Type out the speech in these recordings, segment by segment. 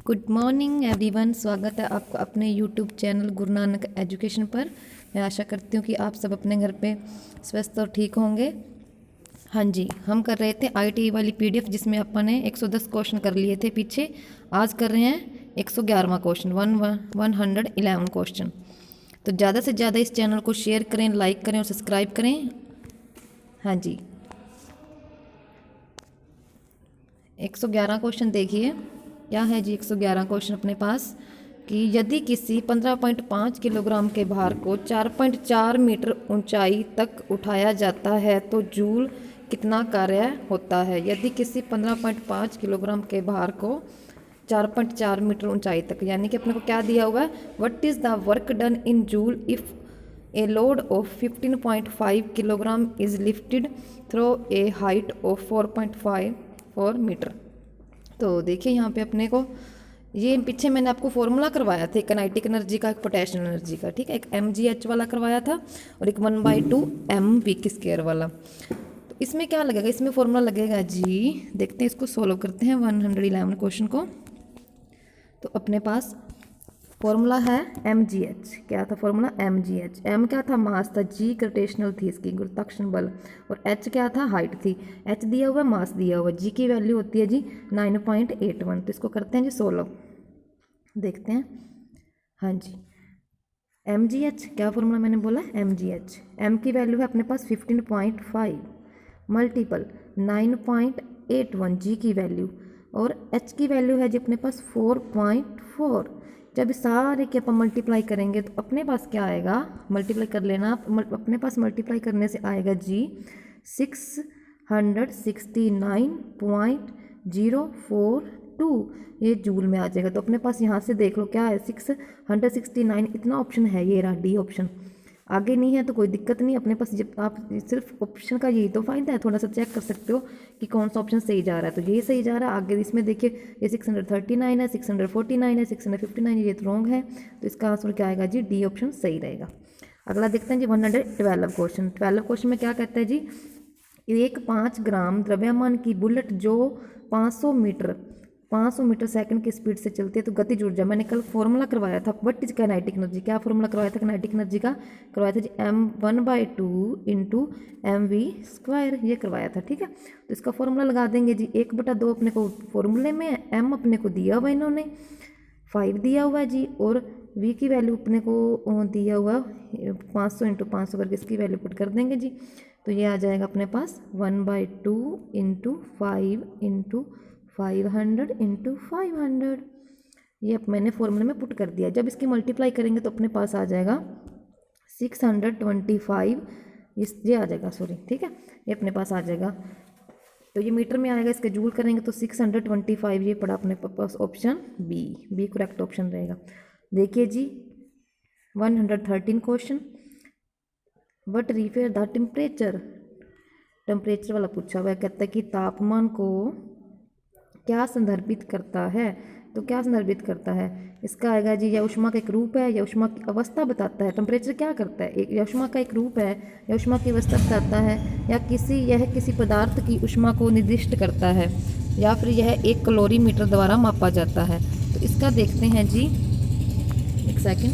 Good morning everyone, स्वागत है आपका अपने YouTube channel Guru Nanak education पर। मैं आशा करती हूँ कि आप सब अपने घर पे स्वस्थ और ठीक होंगे। हाँ जी, हम कर रहे थे आईटी वाली पीडीएफ जिसमें अपन ने 110 क्वेश्चन कर लिए थे पीछे। आज कर रहे हैं 111वां क्वेश्चन, 111 क्वेश्चन। तो ज़्यादा से ज़्यादा इस चैनल को शेयर करें, लाइक करें और सब्सक्राइब करें। हाँ जी, 111 क्वेश्चन देखिए क्या है जी। 111 क्वेश्चन अपने पास कि यदि किसी 15.5 किलोग्राम के भार को 4.4 मीटर ऊंचाई तक उठाया जाता है तो जूल कितना कार्य होता है। यदि किसी 15.5 किलोग्राम के भार को 4.4 मीटर ऊंचाई तक, यानी कि अपने को क्या दिया हुआ है, what is the work done in joule if a load of 15.5 kilogram is lifted through a height of 4.54 metre. तो देखिए यहाँ पे अपने को ये पीछे मैंने आपको फॉर्मूला करवाया था, एक काइनेटिक एनर्जी का, एक पोटेंशियल एनर्जी का, ठीक है। एक mgh वाला करवाया था और एक 1/2 mv² वाला। तो इसमें क्या लगेगा, इसमें फॉर्मूला लगेगा जी, देखते हैं इसको सॉल्व करते हैं 111 क्वेश्चन को। तो अपने पास फॉर्मूला है mgh। क्या था फॉर्मूला? mgh। m क्या था? मास था। g ग्रेविटेशनल थी इसकी, गुरुत्वाकर्षण बल। और h क्या था? हाइट थी। h दिया हुआ, मास दिया हुआ। g की वैल्यू होती है जी 9.81। तो इसको करते हैं जी सोल्व, देखते हैं। हाँ जी, mgh क्या फॉर्मूला मैंने बोला? mgh। m की वैल्यू है अपने पास 15.5 मल्टीपल 9.81 g की वैल्यू, और h की वैल्यू है जी अपने पास 4.4। जब सारे की अपन मल्टीप्लाई करेंगे तो अपने पास क्या आएगा, मल्टीप्लाई कर लेना आप, अपने पास मल्टीप्लाई करने से आएगा जी 669.042, ये जूल में आ जाएगा। तो अपने पास यहाँ से देख लो क्या है, 669, इतना ऑप्शन है, ये रहा डी ऑप्शन। आगे नहीं है तो कोई दिक्कत नहीं, अपने पास जब आप सिर्फ ऑप्शन का यही तो फायदा है, थोड़ा सा चेक कर सकते हो कि कौन सा ऑप्शन सही जा रहा है। तो ये सही जा रहा है। आगे इसमें देखिए ये 639 है, 649 है, 659, ये तो रॉन्ग है। तो इसका आंसर क्या आएगा जी? डी ऑप्शन सही रहेगा। अगला देखते हैं जी 112 क्वेश्चन। 12 क्वेश्चन में क्या कहता है जी, एक 5 ग्राम द्रव्यमान की बुलेट जो 500 मीटर सेकंड की स्पीड से चलती है तो गतिज ऊर्जा, मैंने कल फॉर्मूला करवाया था, व्हाट इज काइनेटिक एनर्जी। क्या फॉर्मूला करवाया था काइनेटिक एनर्जी का? करवाया था जी m1/2 इंटू mv², ये करवाया था, ठीक है। तो इसका फॉर्मूला लगा देंगे जी। 1/2 अपने को फॉर्मूले में है, m अपने को दिया हुआ इन्होंने 5 दिया हुआ है जी, और v की वैल्यू अपने को दिया हुआ 500 इंटू 500 करके इसकी वैल्यू पुट कर देंगे जी। तो ये आ जाएगा अपने पास 1/2 इंटू 5 इंटू 500 इंटू 500। ये मैंने फॉर्मूले में पुट कर दिया। जब इसकी मल्टीप्लाई करेंगे तो अपने पास आ जाएगा 625, ये आ जाएगा, सॉरी, ठीक है, ये अपने पास आ जाएगा। तो ये मीटर में आएगा, इसके जूल करेंगे तो 625, ये पड़ा अपने पास ऑप्शन बी करेक्ट ऑप्शन रहेगा। देखिए जी 113 question, but repair the temperature वाला पूछा हुआ है। कहता है कि तापमान को क्या संदर्भित करता है। तो क्या संदर्भित करता है, इसका आएगा जी, या ऊष्मा का एक रूप है, या ऊष्मा की अवस्था बताता है। टेम्परेचर क्या करता है, या ऊष्मा का एक रूप है, या ऊष्मा की अवस्था बताता है, या यह किसी पदार्थ की ऊष्मा को निर्दिष्ट करता है, या फिर यह एक कैलोरीमीटर द्वारा मापा जाता है। तो इसका देखते हैं जी, एक सेकेंड।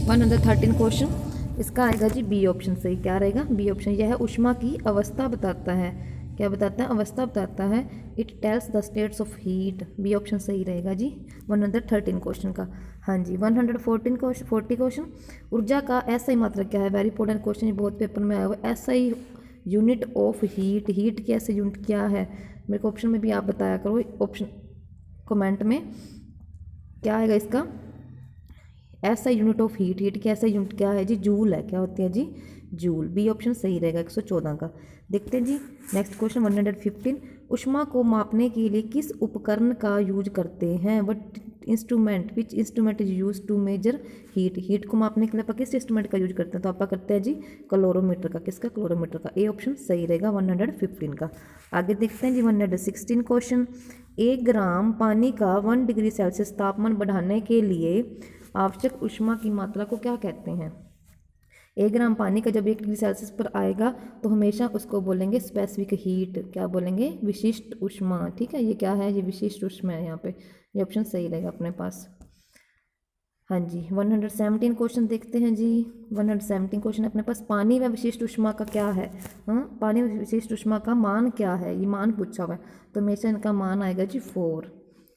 113 क्वेश्चन, इसका आएगा जी बी ऑप्शन सही। क्या रहेगा? B option. यह ऊष्मा की अवस्था बताता है। क्या बताता है? अवस्था बताता है। It tells the states of heat, B option सही रहेगा जी 113 क्वेश्चन का। हाँ जी 114 क्वेश्चन, 40 क्वेश्चन, ऊर्जा का एसआई मात्रक क्या है। वेरी इंपॉर्टेंट क्वेश्चन, ये बहुत पेपर में आया हुआ। SI unit of heat, heat की एसआई यूनिट क्या है, मेरे को ऑप्शन में भी आप बताया करो, ऑप्शन कमेंट में क्या आएगा इसका। SI unit of heat, heat की एसआई यूनिट क्या है जी? जूल है। क्या होती है जी? जूल। बी ऑप्शन सही रहेगा 114 का। देखते हैं जी नेक्स्ट क्वेश्चन 115। ऊष्मा को मापने के लिए किस उपकरण का यूज करते हैं। Which instrument is use to measure heat, heat को मापने के लिए आप किस इंस्ट्रूमेंट का यूज करते हैं। तो आप करते हैं जी कैलोरीमीटर का। किसका? कैलोरीमीटर का। ए ऑप्शन सही रहेगा 115 का। आगे देखते हैं जी 116 क्वेश्चन। 1 ग्राम पानी का 1 डिग्री सेल्सियस तापमान बढ़ाने के लिए आवश्यक ऊष्मा की मात्रा को क्या कहते हैं। 1 ग्राम पानी का जब 1 डिग्री सेल्सियस पर आएगा तो हमेशा उसको बोलेंगे स्पेसिफिक हीट। क्या बोलेंगे? विशिष्ट ऊष्मा, ठीक है। ये क्या है? ये विशिष्ट ऊष्मा है यहाँ पे, ये ऑप्शन सही रहेगा अपने पास। हाँ जी 117 क्वेश्चन देखते हैं जी। 117 क्वेश्चन अपने पास, पानी व विशिष्ट ऊष्मा का क्या है। हाँ, पानी व विशिष्ट ऊष्मा का मान क्या है, ये मान पूछा हुआ है। तो हमेशा इनका मान आएगा जी 4।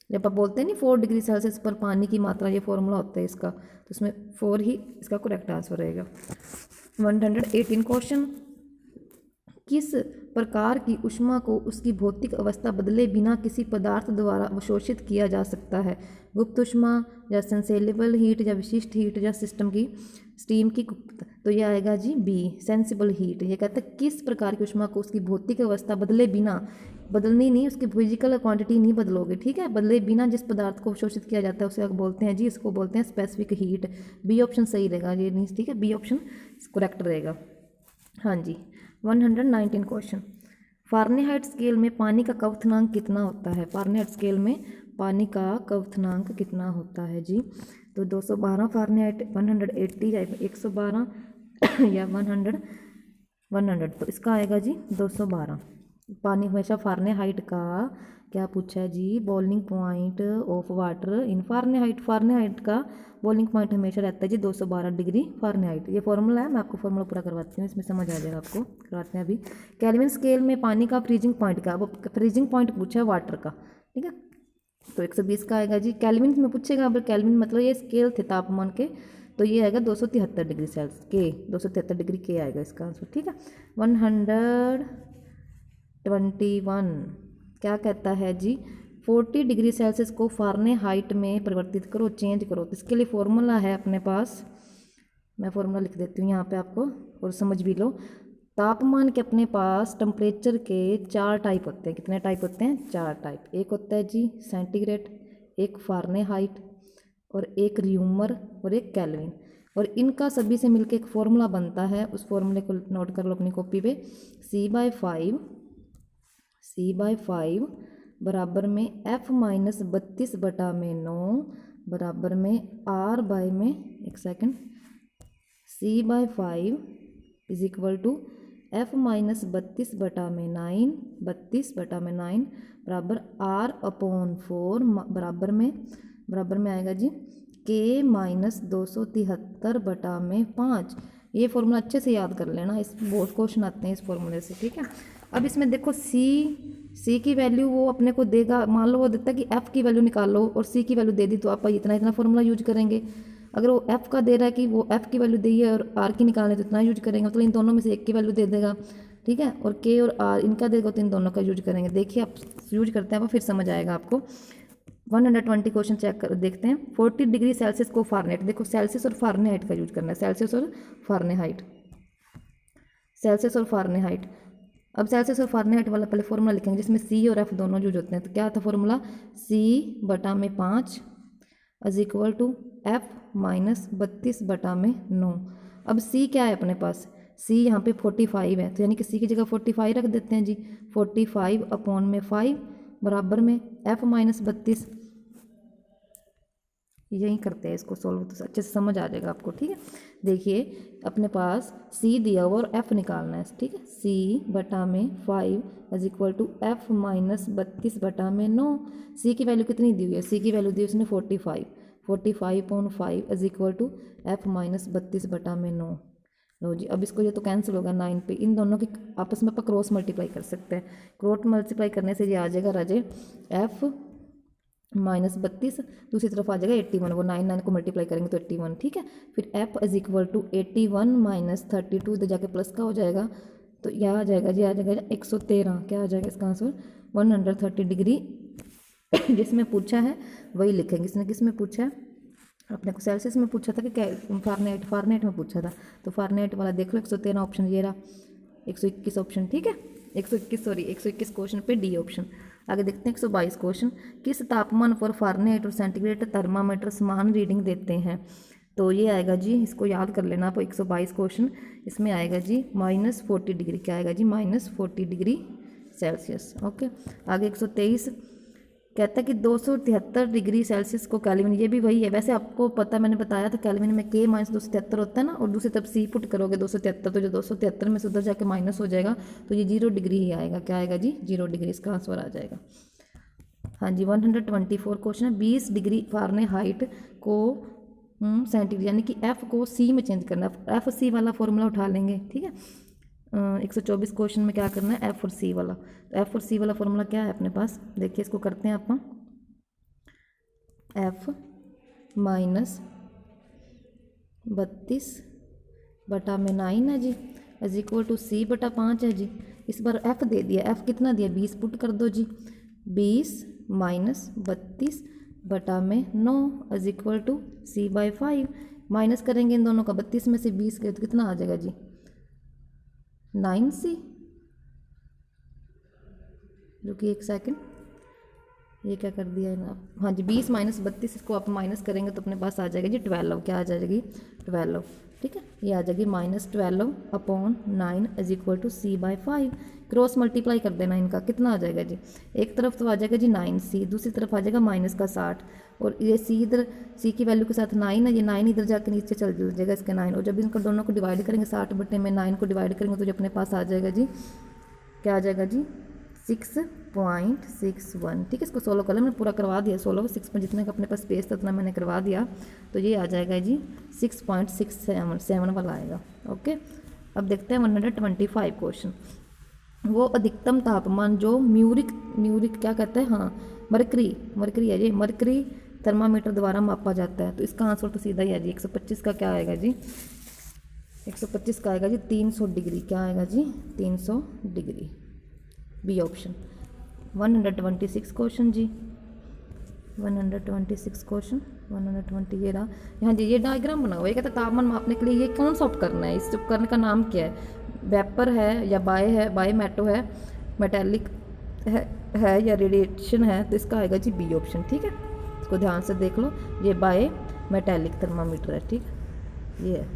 जब आप बोलते हैं नहीं 4 डिग्री सेल्सियस पर पानी की मात्रा, ये फॉर्मूला होता है इसका, तो इसमें 4 ही इसका करेक्ट आंसर रहेगा। 118 क्वेश्चन, किस प्रकार की ऊष्मा को उसकी भौतिक अवस्था बदले बिना किसी पदार्थ द्वारा अवशोषित किया जा सकता है। गुप्त ऊष्मा या सेंसेबल हीट या विशिष्ट हीट या सिस्टम की स्टीम की गुप्त। तो ये आएगा जी बी, सेंसिबल हीट। ये कहता है किस प्रकार की ऊष्मा को उसकी भौतिक अवस्था बदले बिना, बदलनी नहीं, उसकी फिजिकल क्वांटिटी नहीं बदलोगे, ठीक है, बदले बिना जिस पदार्थ को अवशोषित किया जाता है उसे बोलते हैं जी, इसको बोलते हैं स्पेसिफिक हीट। बी ऑप्शन सही रहेगा ये नहीं, ठीक है, बी ऑप्शन करेक्ट रहेगा। हाँ जी 119 क्वेश्चन, फारेनहाइट स्केल में पानी का क्वथनांक कितना होता है। फारेनहाइट स्केल में पानी का क्वथनांक कितना होता है जी। तो 212 फारेनहाइट, 180 या 112 या 100। तो इसका आएगा जी 212। पानी हमेशा फारेनहाइट का क्या पूछा है जी, boiling point of water in Fahrenheit. Fahrenheit का बॉइलिंग पॉइंट हमेशा रहता है जी 212 डिग्री फारेनहाइट। ये फॉर्मूला है, मैं आपको फॉर्मूला पूरा करवाती हूँ, इसमें समझ आ जाएगा आपको, करवाते हैं अभी। केल्विन स्केल में पानी का फ्रीजिंग पॉइंट का, वो फ्रीजिंग पॉइंट पूछा है वाटर का, ठीक है, तो 120 का आएगा जी। केल्विन में पूछेगा, अब केल्विन मतलब ये स्केल थे तापमान के, तो ये आएगा 273 डिग्री सेल्सियस के, 273 डिग्री के आएगा इसका आंसर, ठीक है। 121 क्या कहता है जी, 40 डिग्री सेल्सियस को फारेनहाइट में परिवर्तित करो, चेंज करो। तो इसके लिए फॉर्मूला है अपने पास, मैं फॉर्मूला लिख देती हूँ यहाँ पे आपको और समझ भी लो। तापमान के अपने पास टेम्परेचर के 4 टाइप होते हैं। कितने टाइप होते हैं, 4 टाइप। एक होता है जी सेंटीग्रेड, एक फारेनहाइट, और एक र्यूमर, और एक केल्विन। और इनका सभी से मिलकर एक फॉर्मूला बनता है, उस फॉर्मूले को नोट कर लो अपनी कॉपी पे। C/5 बराबर में F माइनस 32/9 बराबर में R में, एक second, C/5 is equal to F minus 32/9 बराबर R/4 बराबर में आएगा जी K माइनस 273/5। ये फॉर्मूला अच्छे से याद कर लेना, इस बहुत क्वेश्चन आते हैं इस फॉर्मूले से, ठीक है। अब इसमें देखो सी की वैल्यू वो अपने को देगा, मान लो वो देता है कि एफ की वैल्यू निकालो और सी की वैल्यू दे दी, तो आप इतना फॉर्मूला यूज करेंगे। अगर वो एफ का दे रहा है कि वो एफ की वैल्यू दी है और आर की निकालने, तो इतना यूज करेंगे, मतलब इन दोनों में से एक की वैल्यू दे देगा, ठीक है, और के और आर इनका देगा तो इन दोनों का यूज करेंगे। देखिए आप यूज करते हैं वो फिर समझ आएगा आपको। 120 क्वेश्चन चेक कर देखते हैं। 40 डिग्री सेल्सियस को फारेनहाइट, देखो सेल्सियस और फारेनहाइट का यूज करना है, सेल्सियस और फारेनहाइट, सेल्सियस और फारेनहाइट। अब सेल्सियस और फारेनहाइट वाला पहले फॉर्मूला लिखेंगे जिसमें सी और एफ दोनों यूज होते हैं। तो क्या था formula, C/5 is equal to F minus 32/9। अब C क्या है अपने पास, C यहाँ पे 45 है, तो यानी कि C की जगह 45 रख देते हैं जी। 45/5 बराबर में F माइनस 32, यही करते हैं इसको सॉल्व, तो अच्छे से समझ आ जाएगा आपको, ठीक है। देखिए अपने पास C दिया हुआ और F निकालना है, ठीक है। C/5 is equal to F minus 32/9। C की वैल्यू कितनी दी हुई है, C की वैल्यू दी उसने 45/5 is equal to F minus 32/9। लो जी, अब इसको ये तो कैंसिल होगा 9 पे, इन दोनों की आपस में आप क्रॉस मल्टीप्लाई कर सकते हैं। क्रॉस मल्टीप्लाई करने से ये आ जाएगा राजे F माइनस 32, दूसरी तरफ आ जाएगा 81, वो 9 को मल्टीप्लाई करेंगे तो 81, ठीक है। फिर F is equal to 81 minus 32, इधर जाके प्लस का हो जाएगा, तो यह आ जाएगा जी, आ जाएगा 113। क्या आ जाएगा इसका आंसर, 130 डिग्री। जिसमें पूछा है वही लिखेंगे। इसने किस में पूछा है, अपने को सेल्सियस में पूछा था कि फारेनहाइट में पूछा था, तो फारेनहाइट वाला देख लो 113 ऑप्शन ये रहा, 121 ऑप्शन, ठीक है, 121 क्वेश्चन पे डी ऑप्शन। आगे देखते हैं 122 क्वेश्चन, किस तापमान पर फारेनहाइट और सेंटीग्रेड थर्मामीटर समान रीडिंग देते हैं। तो ये आएगा जी, इसको याद कर लेना आप, 122 क्वेश्चन, इसमें आएगा जी -40 डिग्री, क्या आएगा जी -40 डिग्री सेल्सियस, ओके। आगे 123 कहता है कि 273 डिग्री सेल्सियस को केल्विन, ये भी वही है वैसे, आपको पता मैंने बताया था केल्विन में K माइनस 273 होता है ना, और दूसरी तरफ C पुट करोगे 273, तो जो 273 में से उधर जाके माइनस हो जाएगा, तो ये 0 डिग्री ही आएगा। क्या आएगा जी, 0 डिग्री, इसका आंसर आ जाएगा। हाँ जी 124 क्वेश्चन है। 20 डिग्री फ़ारेनहाइट को सेंटीग्रेड यानी कि एफ़ को सी में चेंज करना है। एफ सी वाला फॉर्मूला उठा लेंगे, ठीक है। 124 क्वेश्चन में क्या करना है, एफ और सी वाला। तो एफ और सी वाला फॉर्मूला क्या है अपने पास, देखिए इसको करते हैं अपन। एफ माइनस 32/9 है जी, इज इक्वल टू सी बटा 5 है जी। इस बार एफ दे दिया, एफ कितना दिया 20 पुट कर दो जी। 20 minus 32/9 is equal to C by 5। Minus करेंगे इन दोनों का, 32 में से 20 गए तो कितना आ जाएगा जी 9c। रुकिए एक सेकंड, ये क्या कर दिया है ना आप, हाँ जी 20 माइनस 32, इसको आप माइनस करेंगे तो अपने पास आ जाएगा जी 12। क्या आ जाएगी 12, ठीक है। ये आ जाएगी -12/9 is equal to C by 5। Cross multiply कर देना इनका, कितना आ जाएगा जी, एक तरफ तो आ जाएगा जी 9c, दूसरी तरफ आ जाएगा -60, और ये सी इधर सी की वैल्यू के साथ 9 है, ये 9 इधर जाकर नीचे चल जाएगा इसके 9, और जब इनका दोनों को डिवाइड करेंगे 60/9 को डिवाइड करेंगे तो जो अपने पास आ जाएगा जी, क्या आ जाएगा जी 6.61, ठीक है। इसको 16 कलर में पूरा करवा दिया, 16 6 में जितने का अपने पास स्पेस था उतना मैंने करवा दिया, तो ये आ जाएगा जी 6.67 वाला आएगा, ओके। अब देखते हैं 125 क्वेश्चन। वो अधिकतम तापमान जो म्यूरिक क्या कहते हैं, हाँ मरकरी है जी, मरकरी थर्मामीटर द्वारा मापा जाता है, तो इसका आंसर तो सीधा ही है जी 125 का क्या आएगा जी, 125 का आएगा जी 300 डिग्री। क्या आएगा जी 300 डिग्री, बी ऑप्शन। 126 क्वेश्चन जी, 126 क्वेश्चन 120 ये रहा। हाँ जी ये डायग्राम बना हुआ है, कहता है तापमान मापने के लिए ये कौन सा उपकरण है, इस उपकरण का नाम क्या है, वेपर है या बाय मेटो है, मेटेलिक है या रेडिएशन है, तो इसका आएगा जी बी ऑप्शन, ठीक है। इसको ध्यान से देख लो, ये बाय मेटेलिक थर्मामीटर है, ठीक ये है।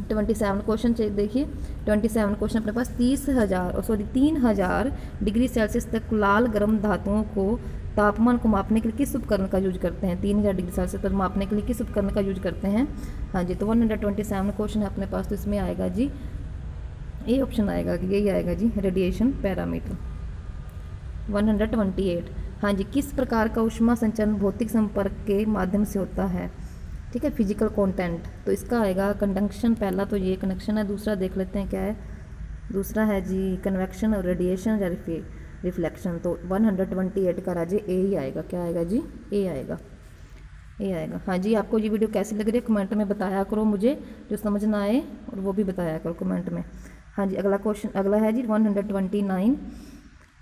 27 क्वेश्चन देखिए, 27 क्वेश्चन अपने पास 3000 डिग्री सेल्सियस तक लाल गर्म धातुओं को तापमान को मापने के लिए किस उपकरण का यूज करते हैं, 3000 डिग्री सेल्सियस तक मापने के लिए किस उपकरण का यूज करते हैं। हाँ जी तो 127 क्वेश्चन है अपने पास, तो इसमें आएगा जी ये ऑप्शन आएगा कि यही आएगा जी रेडिएशन पैरामीटर। 128 हाँ जी किस प्रकार का ऊष्मा संचरण भौतिक संपर्क के माध्यम से होता है, ठीक है, फिजिकल कंटेंट, तो इसका आएगा कंडक्शन। पहला तो ये कनेक्शन है, दूसरा देख लेते हैं क्या है, दूसरा है जी कन्वेक्शन और रेडिएशन या रिफ्लेक्शन। तो 128 का राजे ए ही आएगा, क्या आएगा जी ए आएगा, ए आएगा। हाँ जी आपको ये वीडियो कैसी लग रही है कमेंट में बताया करो मुझे, जो समझ ना आए और वो भी बताया करो कमेंट में। हाँ जी अगला क्वेश्चन, अगला है जी 129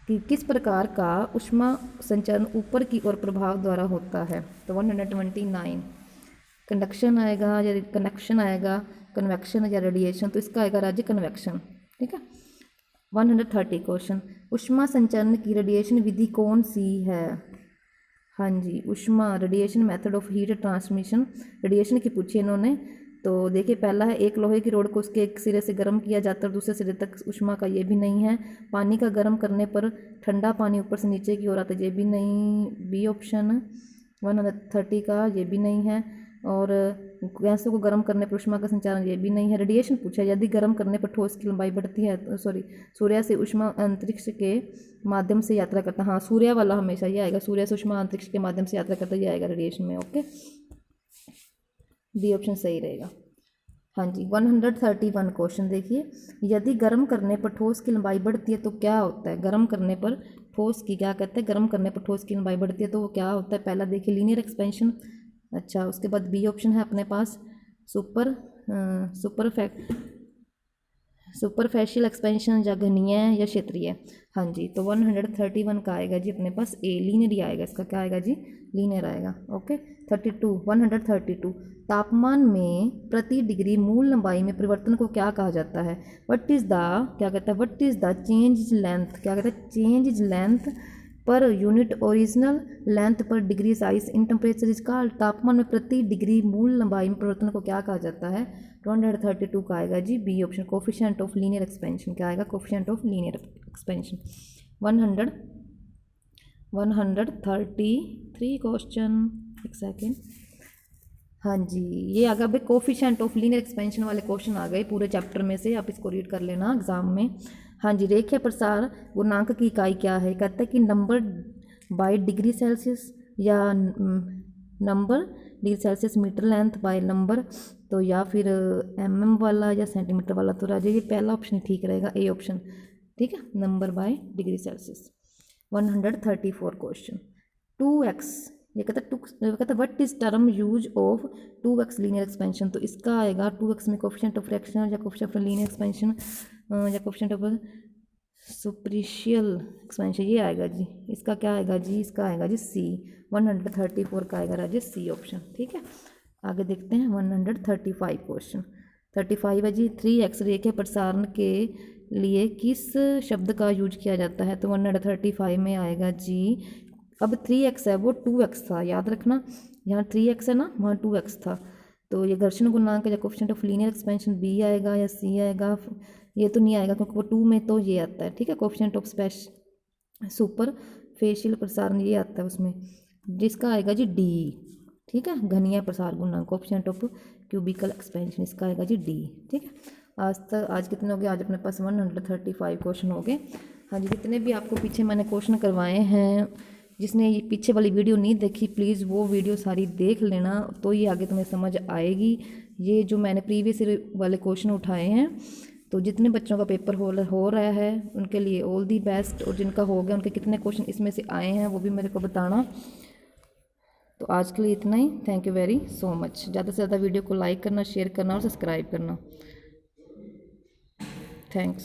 कि किस प्रकार का ऊष्मा संचरण ऊपर की ओर प्रभाव द्वारा होता है। तो 129 कंडक्शन आएगा या कनेक्शन आएगा, कन्वेक्शन या रेडिएशन, तो इसका आएगा राज्य कन्वेक्शन, ठीक है। 130 क्वेश्चन, ऊष्मा संचरण की रेडिएशन विधि कौन सी है। हाँ जी ऊष्मा radiation method of heat transmission, radiation की पूछी इन्होंने। तो देखिए पहला है एक लोहे की रोड को उसके एक सिरे से गर्म किया जाता है और दूसरे सिरे तक ऊष्मा का, ये भी नहीं है। पानी का गर्म करने पर ठंडा पानी ऊपर से नीचे की ओर आता है, ये भी नहीं, बी ऑप्शन। 130 का ये भी नहीं है। और गैसों को गर्म करने पर ऊष्मा का संचारण, ये भी नहीं है। रेडिएशन पूछा, यदि गर्म करने पर ठोस की लंबाई बढ़ती है, सूर्य से ऊष्मा अंतरिक्ष के माध्यम से यात्रा करता है, हाँ सूर्य वाला हमेशा ये आएगा, सूर्य से ऊष्मा अंतरिक्ष के माध्यम से यात्रा करता ये आएगा रेडिएशन में, ओके डी ऑप्शन सही रहेगा। हाँ जी 131 क्वेश्चन देखिए, यदि गर्म करने पर ठोस की लंबाई बढ़ती है तो क्या होता है। गर्म करने पर ठोस की क्या कहते हैं, गर्म करने पर ठोस की लंबाई बढ़ती है तो वो क्या होता है। पहला देखिए लीनियर एक्सपेंशन, अच्छा उसके बाद बी ऑप्शन है अपने पास सुपरफिशियल एक्सपेंशन या घनीय या क्षेत्रीय। हाँ जी तो 131 का आएगा जी अपने पास ए, लीनियर ही आएगा, इसका क्या आएगा जी लीनियर आएगा, ओके। 132 तापमान में प्रति डिग्री मूल लंबाई में परिवर्तन को क्या कहा जाता है। व्हाट इज द क्या कहता है, what is the change is length, क्या कहता है change is length per unit original length per degree size in temperature is called. तापमान में प्रति डिग्री मूल लंबाई में परिवर्तन को क्या कहा जाता है। 132 का आएगा जी B option, coefficient of linear expansion, क्या आएगा coefficient of linear expansion. 133 question, एक सेकेंड, हाँ जी ये आ गया भाई कोफिशिएंट ऑफ लीनियर एक्सपेंशन वाले क्वेश्चन आ गए पूरे चैप्टर में से, आप इसको रीड कर लेना एग्जाम में। हाँ जी रेखीय प्रसार गुणांक की इकाई क्या है, कहता है कि बाय डिग्री सेल्सियस या number degree Celsius metre length by number, तो या फिर वाला या सेंटीमीटर वाला। तो राजा ये पहला ऑप्शन ठीक रहेगा, ए ऑप्शन। ठीक है, number by degree Celsius. 134 question 2x, ये कहता है what is term use of 2x linear expansion. तो इसका आएगा 2x में कोफिशिएंट ऑफ फ्रैक्शन या कोफिशिएंट ऑफ लीनियर एक्सपेंशन या कोफिशिएंट ऑफ सुपरफिशियल एक्सपेंशन, ये आएगा जी। इसका क्या आएगा जी, इसका आएगा जी सी। 134 का आएगा राजे सी ऑप्शन। ठीक है, आगे देखते हैं 135 क्वेश्चन। 35 है जी 3x रेखे प्रसारण के लिए किस शब्द का यूज किया जाता है। तो 135 में आएगा जी, अब 3x है वो 2x था, याद रखना, यहाँ 3x है ना, वहाँ 2x था। तो ये घर्षण गुणांक या coefficient of linear expansion B आएगा या सी आएगा, ये तो नहीं आएगा क्योंकि वो 2 में तो ये आता है। ठीक है, कोफिशिएंट ऑफ सुपर फेशियल प्रसारण ये आता है उसमें, जिसका आएगा जी डी। ठीक है, घनीय प्रसार गुणांक कोफिशिएंट ऑफ क्यूबिकल एक्सपेंशन, इसका आएगा जी डी। ठीक है, आज कितने हो गए, आज अपने पास 135 क्वेश्चन हो गए। हाँ जी, जितने भी आपको पीछे मैंने क्वेश्चन करवाए हैं, जिसने ये पीछे वाली वीडियो नहीं देखी प्लीज़ वो वीडियो सारी देख लेना, तो ये आगे तुम्हें समझ आएगी। ये जो मैंने प्रीवियस वाले क्वेश्चन उठाए हैं, तो जितने बच्चों का पेपर हो रहा है उनके लिए ऑल दी बेस्ट, और जिनका हो गया उनके कितने क्वेश्चन इसमें से आए हैं वो भी मेरे को बताना। तो आज के लिए इतना ही, thank you very so much. ज़्यादा से ज़्यादा वीडियो को लाइक करना, शेयर करना और सब्सक्राइब करना। थैंक्स।